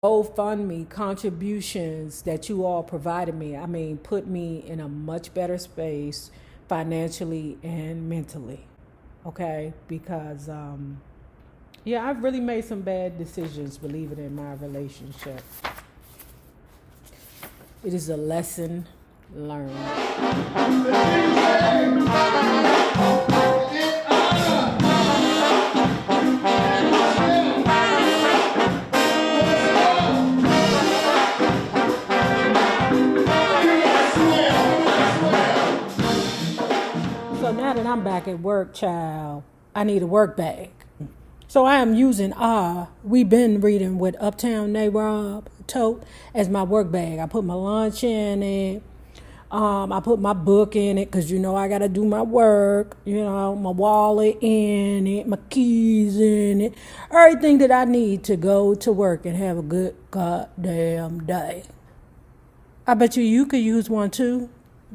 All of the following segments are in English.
GoFundMe contributions that you all provided me, I mean, put me in a much better space financially and mentally. Okay? Because, yeah, I've really made some bad decisions, believe it, in my relationship. It is a lesson learned. So now that I'm back at work, child, I need a work bag. So I am using We've Been Reading with Uptown NayRob tote as my work bag. I put my lunch in it. I put my book in it because, I got to do my work. My wallet in it, my keys in it. Everything that I need to go to work and have a good goddamn day. I bet you could use one too.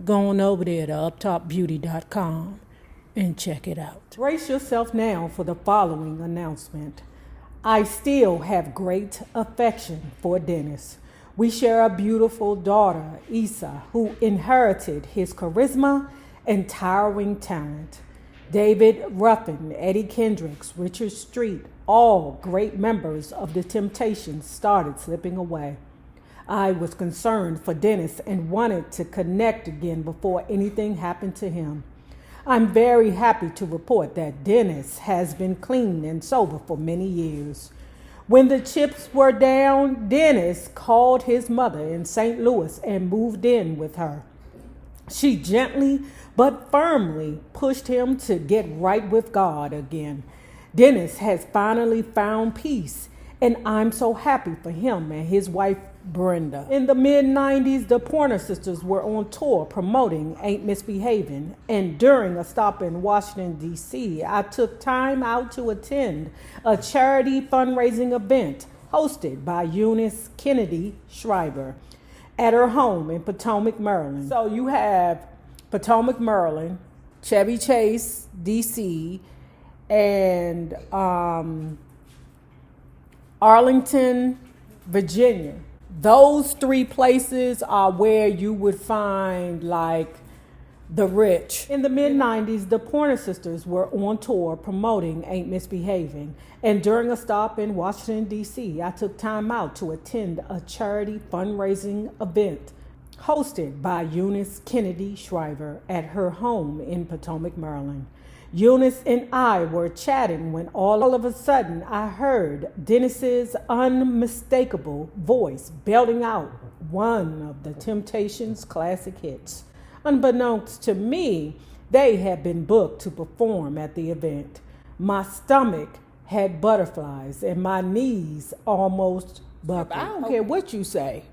Go on over there to uptopbeauty.com and check it out. Brace yourself now for the following announcement. I still have great affection for Dennis. We share a beautiful daughter, Issa, who inherited his charisma and towering talent. David Ruffin, Eddie Kendricks, Richard Street, all great members of the Temptations started slipping away. I was concerned for Dennis and wanted to connect again before anything happened to him. I'm very happy to report that Dennis has been clean and sober for many years. When the chips were down, Dennis called his mother in St. Louis and moved in with her. She gently but firmly pushed him to get right with God again. Dennis has finally found peace, and I'm so happy for him and his wife, Brenda. In the mid-90s, the Pointer Sisters were on tour promoting Ain't Misbehaving, and during a stop in Washington, D.C., I took time out to attend a charity fundraising event hosted by Eunice Kennedy Shriver at her home in Potomac, Maryland. So you have Potomac, Maryland, Chevy Chase, D.C., and Arlington, Virginia. Those three places are where you would find like the rich. In the mid-90s, the Pointer Sisters were on tour promoting Ain't Misbehaving. And during a stop in Washington, D.C., I took time out to attend a charity fundraising event hosted by Eunice Kennedy Shriver at her home in Potomac, Maryland. Eunice and I were chatting when all of a sudden I heard Dennis's unmistakable voice belting out one of the Temptations' classic hits. Unbeknownst to me, they had been booked to perform at the event. My stomach had butterflies and my knees almost buckled. I don't care what you say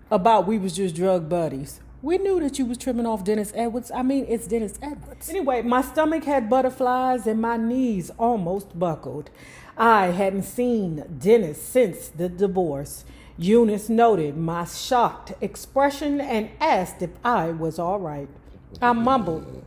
about we was just drug buddies. We knew that you was trimming off Dennis Edwards. I mean, it's Dennis Edwards. Anyway, my stomach had butterflies and my knees almost buckled. I hadn't seen Dennis since the divorce. Eunice noted my shocked expression and asked if I was all right. I mumbled.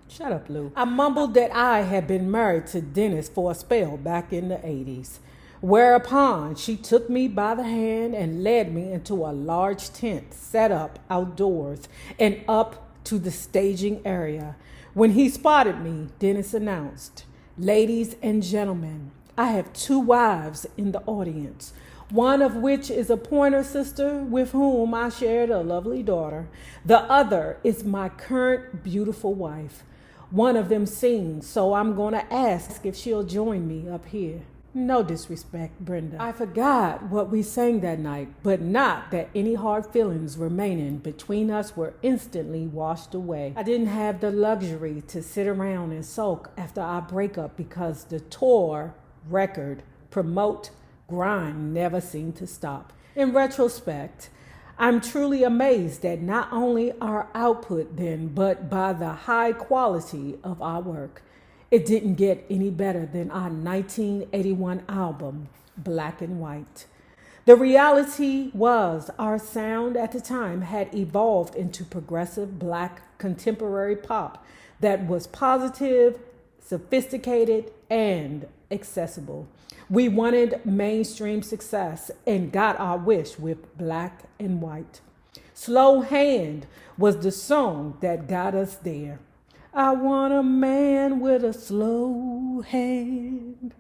Shut up, Lou. I mumbled that I had been married to Dennis for a spell back in the 80s. Whereupon she took me by the hand and led me into a large tent set up outdoors and up to the staging area. When he spotted me, Dennis announced, "Ladies and gentlemen, I have 2 wives in the audience, one of which is a Pointer Sister with whom I shared a lovely daughter. The other is my current beautiful wife. One of them sings, so I'm going to ask if she'll join me up here." No disrespect, Brenda. I forgot what we sang that night, but not that any hard feelings remaining between us were instantly washed away. I didn't have the luxury to sit around and sulk after our breakup because the tour, record, promote, grind never seemed to stop. In retrospect, I'm truly amazed at not only our output then, but by the high quality of our work. It didn't get any better than our 1981 album, Black and White. The reality was our sound at the time had evolved into progressive Black contemporary pop that was positive, sophisticated, and accessible. We wanted mainstream success and got our wish with Black and White. Slow Hand was the song that got us there. I want a man with a slow hand.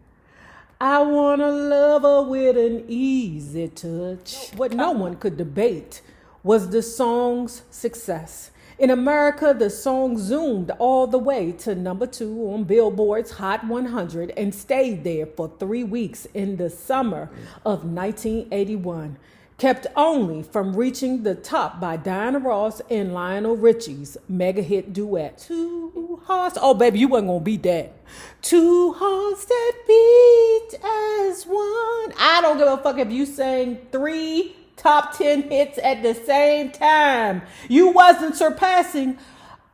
I want a lover with an easy touch. What no one could debate was the song's success. In America, the song zoomed all the way to number 2 on Billboard's Hot 100 and stayed there for 3 weeks in the summer of 1981. Kept only from reaching the top by Diana Ross and Lionel Richie's mega hit duet. Two hearts, oh baby, you wasn't gonna beat that. Two hearts that beat as one. I don't give a fuck if you sang 3 top 10 hits at the same time. You wasn't surpassing.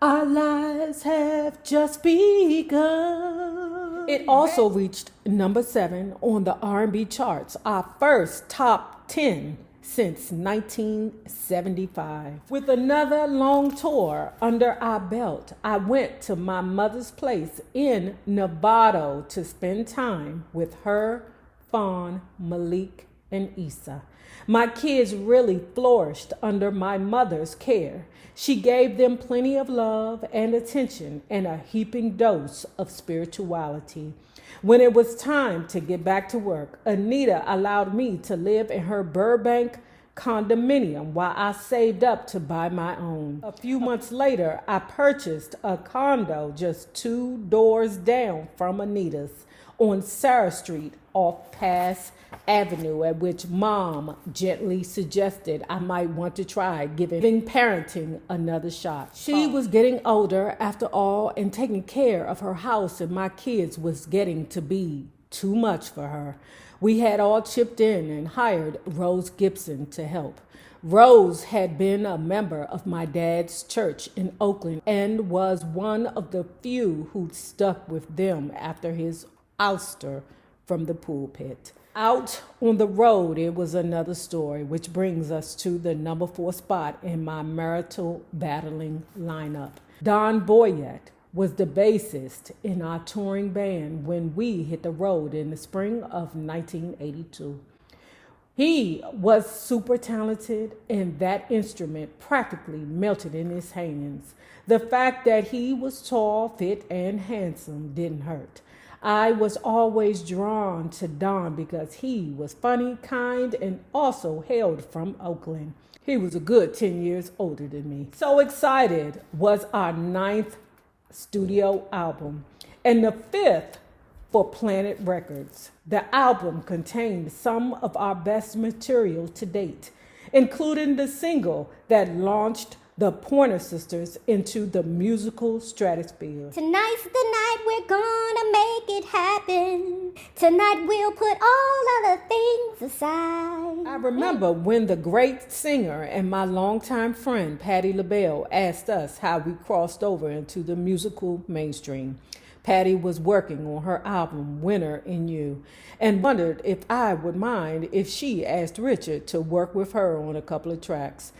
Our lives have just begun. It also reached number 7 on the R&B charts, our first top 10 since 1975. With another long tour under our belt, I went to my mother's place in Nevada to spend time with her, Fawn, Malik, and Issa. My kids really flourished under my mother's care. She gave them plenty of love and attention and a heaping dose of spirituality. When it was time to get back to work, Anita allowed me to live in her Burbank condominium while I saved up to buy my own. A few months later, I purchased a condo just 2 doors down from Anita's on Sarah Street off Pass Avenue, at which Mom gently suggested I might want to try giving parenting another shot. She was getting older after all, and taking care of her house and my kids was getting to be too much for her. We had all chipped in and hired Rose Gibson to help. Rose had been a member of my dad's church in Oakland and was one of the few who'd stuck with them after his ouster from the pulpit. Out on the road, it was another story, which brings us to the number 4 spot in my marital battling lineup. Don Boyette was the bassist in our touring band when we hit the road in the spring of 1982. He was super talented, and that instrument practically melted in his hands. The fact that he was tall, fit, and handsome didn't hurt. I was always drawn to Don because he was funny, kind, and also hailed from Oakland. He was a good 10 years older than me. So Excited was our 9th studio album and the 5th for Planet Records. The album contained some of our best material to date, including the single that launched the Pointer Sisters into the musical stratosphere. Tonight's the night we're gonna make it happen. Tonight we'll put all other things aside. I remember when the great singer and my longtime friend Patti LaBelle asked us how we crossed over into the musical mainstream. Patti was working on her album Winter in You and wondered if I would mind if she asked Richard to work with her on a couple of tracks.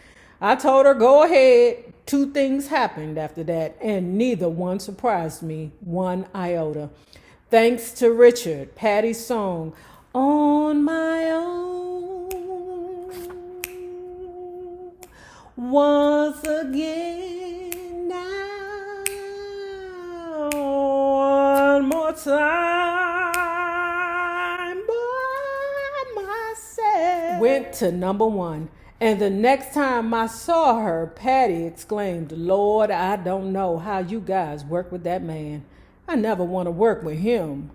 I told her, go ahead. 2 things happened after that, and neither one surprised me one iota. Thanks to Richard, Patti's song, On My Own, once again now, one more time by myself, went to number 1. And the next time I saw her, Patti exclaimed, Lord, I don't know how you guys work with that man. I never want to work with him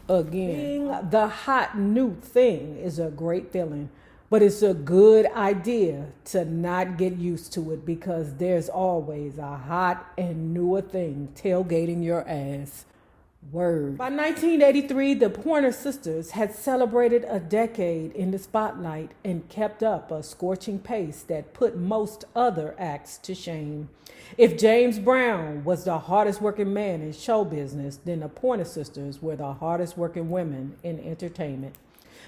again. Being the hot new thing is a great feeling, but it's a good idea to not get used to it because there's always a hot and newer thing tailgating your ass. Word. By 1983, the Pointer Sisters had celebrated a decade in the spotlight and kept up a scorching pace that put most other acts to shame. If James Brown was the hardest working man in show business, then the Pointer Sisters were the hardest working women in entertainment.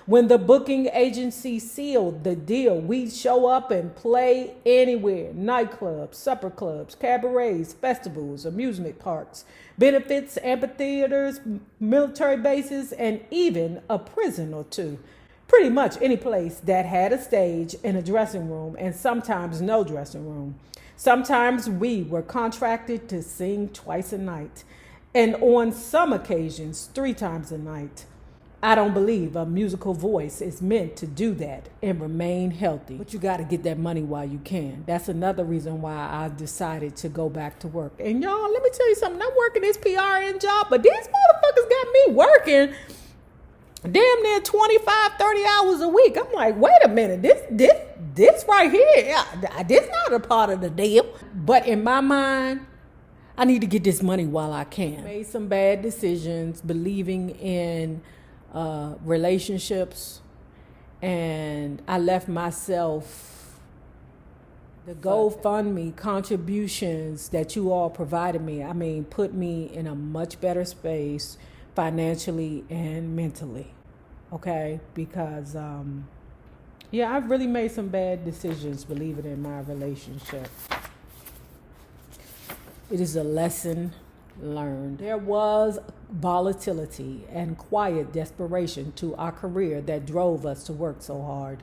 When the booking agency sealed the deal, we'd show up and play anywhere: nightclubs, supper clubs, cabarets, festivals, amusement parks, benefits, amphitheaters, military bases, and even a prison or two. Pretty much any place that had a stage and a dressing room, and sometimes no dressing room. Sometimes we were contracted to sing twice a night, and on some occasions, 3 times a night. I don't believe a musical voice is meant to do that and remain healthy. But you got to get that money while you can. That's another reason why I decided to go back to work. And y'all, let me tell you something. I'm working this PRN job, but these motherfuckers got me working damn near 25, 30 hours a week. I'm like, wait a minute, this right here, this not a part of the deal. But in my mind, I need to get this money while I can. Made some bad decisions, believing in relationships, and I left myself. The GoFundMe contributions that you all provided me, I mean, put me in a much better space financially and mentally, okay? Because, I've really made some bad decisions believing in my relationship. It is a lesson learned. There was volatility and quiet desperation to our career that drove us to work so hard.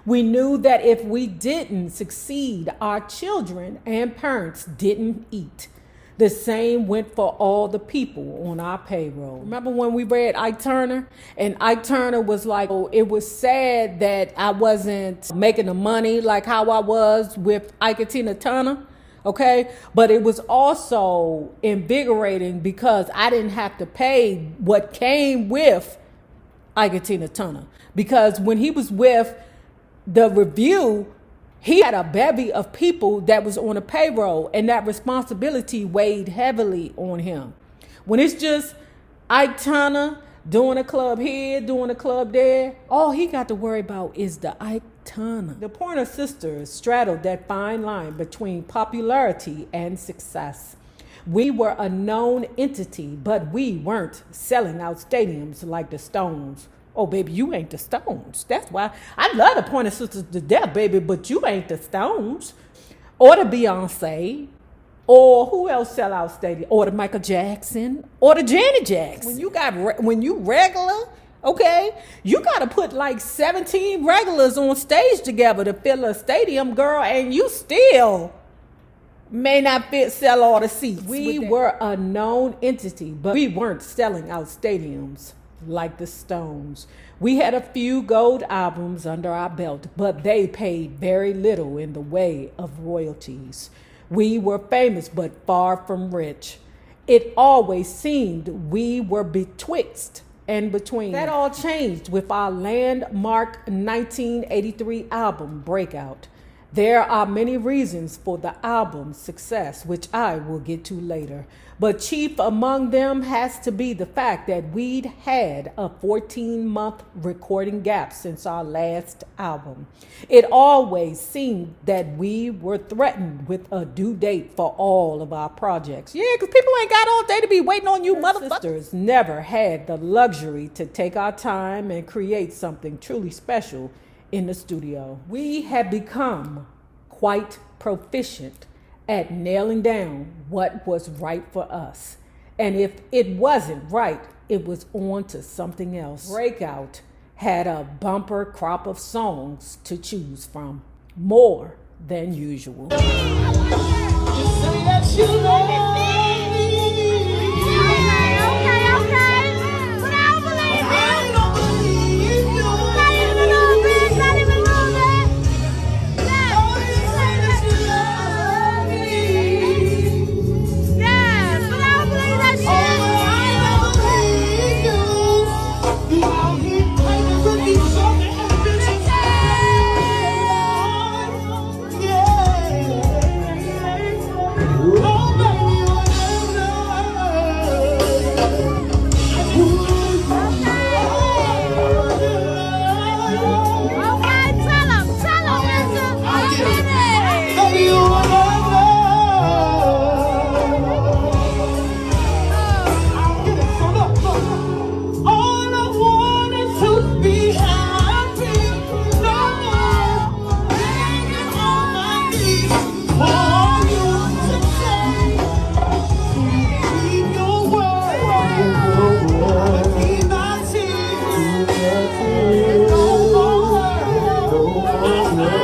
We knew that if we didn't succeed, our children and parents didn't eat. The same went for all the people on our payroll. Remember when we read Ike Turner? And Ike Turner was like, oh, it was sad that I wasn't making the money like how I was with Ike and Tina Turner. Okay, but it was also invigorating because I didn't have to pay what came with Ike and Tina Turner. Because when he was with the Review, he had a bevy of people that was on a payroll, and that responsibility weighed heavily on him. When it's just Ike Turner doing a club here, doing a club there, all he got to worry about is the Ike Turner. The Pointer Sisters straddled that fine line between popularity and success. We were a known entity, but we weren't selling out stadiums like the Stones. Oh, baby, you ain't the Stones. That's why I love the Pointer Sisters to death, baby, but you ain't the Stones. Or the Beyonce. Or who else sell out stadium? Or the Michael Jackson. Or the Janet Jackson. When you regular, okay, you got to put like 17 regulars on stage together to fill a stadium, girl, and you still may not sell all the seats. We were a known entity, but we weren't selling out stadiums like the Stones. We had a few gold albums under our belt, but they paid very little in the way of royalties. We were famous, but far from rich. It always seemed we were betwixt and between. That all changed with our landmark 1983 album, Breakout. There are many reasons for the album's success, which I will get to later. But chief among them has to be the fact that we'd had a 14-month recording gap since our last album. It always seemed that we were threatened with a due date for all of our projects. Yeah, because people ain't got all day to be waiting on you, motherfuckers. Never had the luxury to take our time and create something truly special in the studio. We had become quite proficient at nailing down what was right for us. And if it wasn't right, it was on to something else. Breakout had a bumper crop of songs to choose from, more than usual. no.